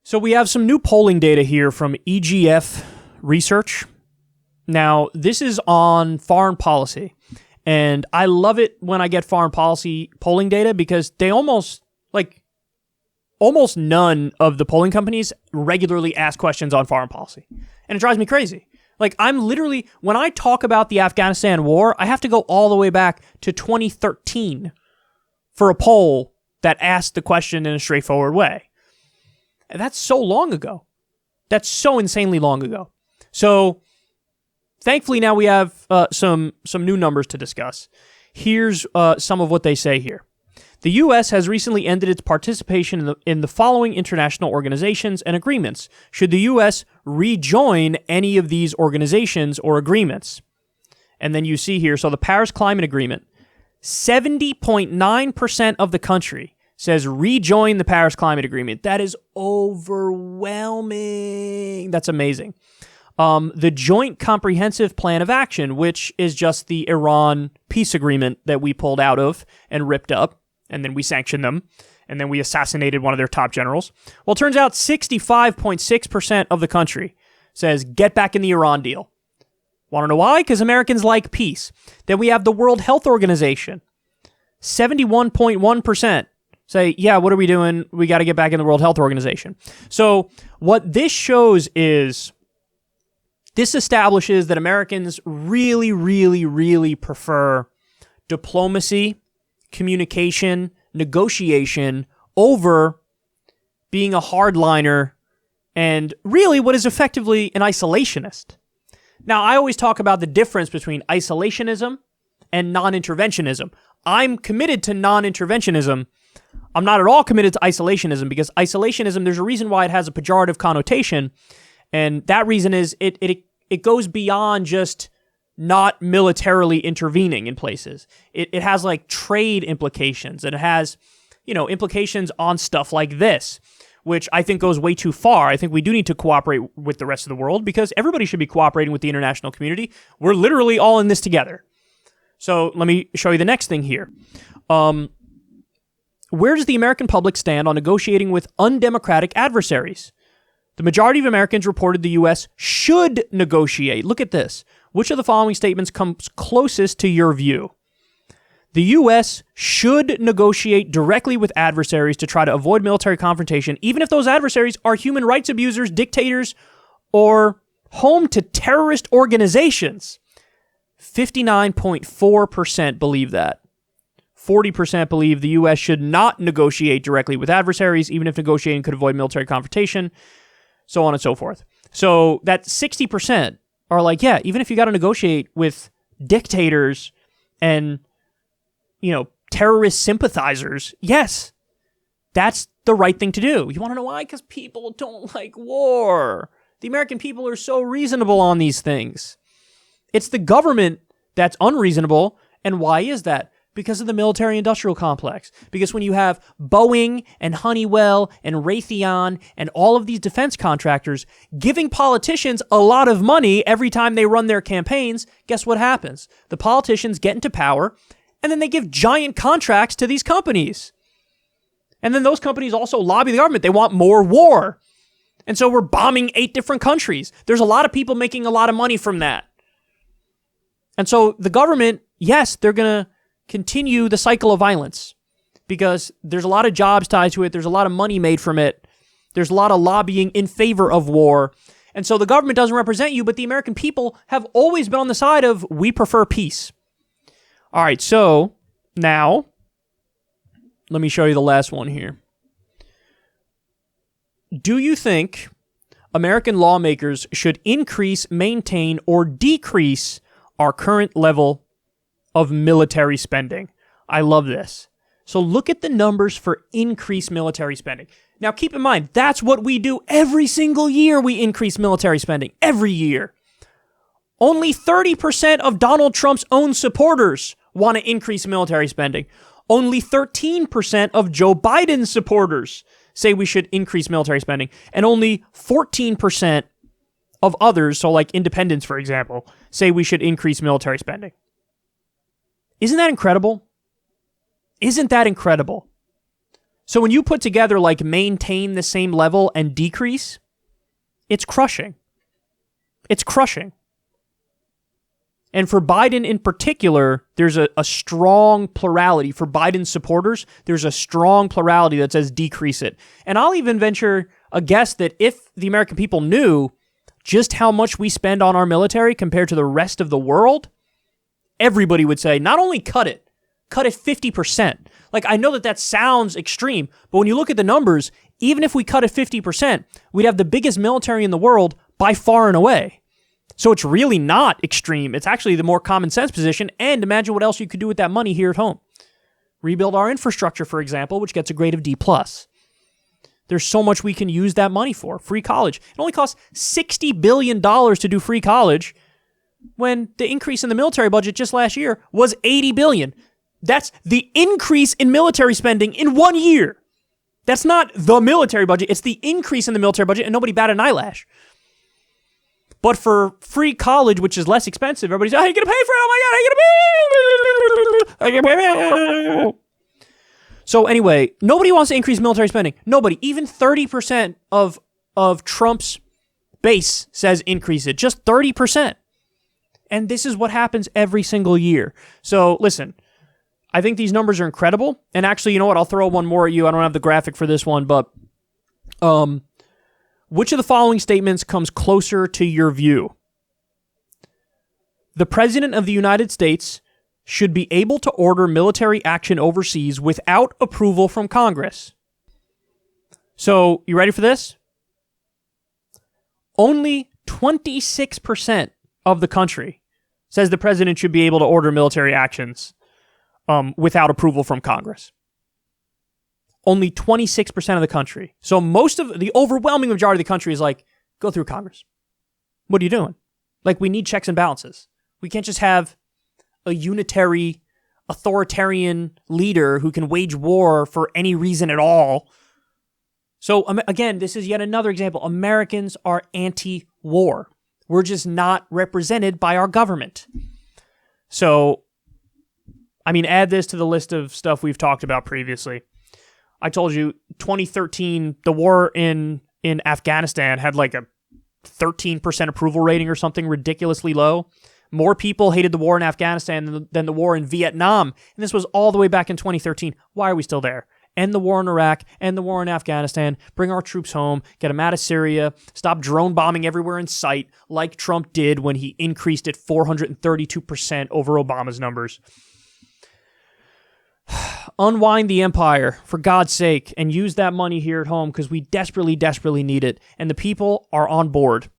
So we have some new polling data here from EGF Research. Now, this is on foreign policy, and I love it when I get foreign policy polling data because they almost none of the polling companies regularly ask questions on foreign policy, and it drives me crazy. Like, I'm literally, when I talk about the Afghanistan war, I have to go all the way back to 2013 for a poll that asked the question in a straightforward way. And that's so long ago. That's so insanely long ago. So, thankfully now we have some new numbers to discuss. Here's some of what they say here. The U.S. has recently ended its participation in the following international organizations and agreements. Should the U.S. rejoin any of these organizations or agreements? And then you see here, so the Paris Climate Agreement, 70.9% of the country says rejoin the Paris Climate Agreement. That is overwhelming. That's amazing. The Joint Comprehensive Plan of Action, which is just the Iran peace agreement that we pulled out of and ripped up, and then we sanctioned them, and then we assassinated one of their top generals. Well, it turns out 65.6% of the country says get back in the Iran deal. Want to know why? Because Americans like peace. Then we have the World Health Organization. 71.1% say, yeah, what are we doing? We got to get back in the World Health Organization. So what this shows is this establishes that Americans really, really, really prefer diplomacy, communication, negotiation over being a hardliner and really what is effectively an isolationist. Now, I always talk about the difference between isolationism and non-interventionism. I'm committed to non-interventionism. I'm not at all committed to isolationism because isolationism, there's a reason why it has a pejorative connotation, and that reason is it goes beyond just not militarily intervening in places. It has like trade implications, and it has, implications on stuff like this, which I think goes way too far. I think we do need to cooperate with the rest of the world because everybody should be cooperating with the international community. We're literally all in this together. So let me show you the next thing here. Where does the American public stand on negotiating with undemocratic adversaries? The majority of Americans reported the U.S. should negotiate. Look at this. Which of the following statements comes closest to your view? The U.S. should negotiate directly with adversaries to try to avoid military confrontation, even if those adversaries are human rights abusers, dictators, or home to terrorist organizations. 59.4% believe that. 40% believe the U.S. should not negotiate directly with adversaries, even if negotiating could avoid military confrontation, so on and so forth. So that 60% are like, yeah, even if you got to negotiate with dictators and, terrorist sympathizers, yes, that's the right thing to do. You want to know why? Because people don't like war. The American people are so reasonable on these things. It's the government that's unreasonable. And why is that? Because of the military-industrial complex. Because when you have Boeing and Honeywell and Raytheon and all of these defense contractors giving politicians a lot of money every time they run their campaigns, guess what happens? The politicians get into power, and then they give giant contracts to these companies. And then those companies also lobby the government. They want more war. And so we're bombing 8 different countries. There's a lot of people making a lot of money from that. And so the government, yes, they're going to continue the cycle of violence because there's a lot of jobs tied to it. There's a lot of money made from it. There's a lot of lobbying in favor of war. And so the government doesn't represent you, but the American people have always been on the side of we prefer peace. All right, so now let me show you the last one here. Do you think American lawmakers should increase, maintain, or decrease our current level of military spending? I love this. So look at the numbers for increased military spending. Now keep in mind, that's what we do every single year. We increase military spending every year. Only 30% of Donald Trump's own supporters want to increase military spending. Only 13% of Joe Biden's supporters say we should increase military spending. And only 14% of others, so like independents, for example, say we should increase military spending. Isn't that incredible? Isn't that incredible? So when you put together like maintain the same level and decrease, it's crushing. It's crushing. And for Biden in particular, there's a strong plurality. For Biden's supporters, there's a strong plurality that says decrease it. And I'll even venture a guess that if the American people knew just how much we spend on our military compared to the rest of the world, everybody would say, not only cut it 50%. Like, I know that sounds extreme, but when you look at the numbers, even if we cut it 50%, we'd have the biggest military in the world by far and away. So it's really not extreme. It's actually the more common sense position. And imagine what else you could do with that money here at home. Rebuild our infrastructure, for example, which gets a grade of D+. There's so much we can use that money for. Free college. It only costs $60 billion to do free college when the increase in the military budget just last year was $80 billion. That's the increase in military spending in 1 year. That's not the military budget. It's the increase in the military budget, and nobody batted an eyelash. But for free college, which is less expensive, everybody's, oh, how are you going to pay for it? Oh my God, how are you going to pay? So anyway, nobody wants to increase military spending. Nobody. Even 30% of Trump's base says increase it. Just 30%. And this is what happens every single year. So listen, I think these numbers are incredible. And actually, you know what? I'll throw one more at you. I don't have the graphic for this one, but which of the following statements comes closer to your view? The President of the United States should be able to order military action overseas without approval from Congress. So, you ready for this? Only 26% of the country says the President should be able to order military actions without approval from Congress. Only 26% of the country. So most of the overwhelming majority of the country is like, go through Congress. What are you doing? Like, we need checks and balances. We can't just have a unitary, authoritarian leader who can wage war for any reason at all. So again, this is yet another example. Americans are anti-war. We're just not represented by our government. So, I mean, add this to the list of stuff we've talked about previously. I told you, 2013, the war in Afghanistan had like a 13% approval rating or something ridiculously low. More people hated the war in Afghanistan than the war in Vietnam. And this was all the way back in 2013. Why are we still there? End the war in Iraq, end the war in Afghanistan, bring our troops home, get them out of Syria, stop drone bombing everywhere in sight like Trump did when he increased it 432% over Obama's numbers. Unwind the empire, for God's sake, and use that money here at home because we desperately, desperately need it. And the people are on board.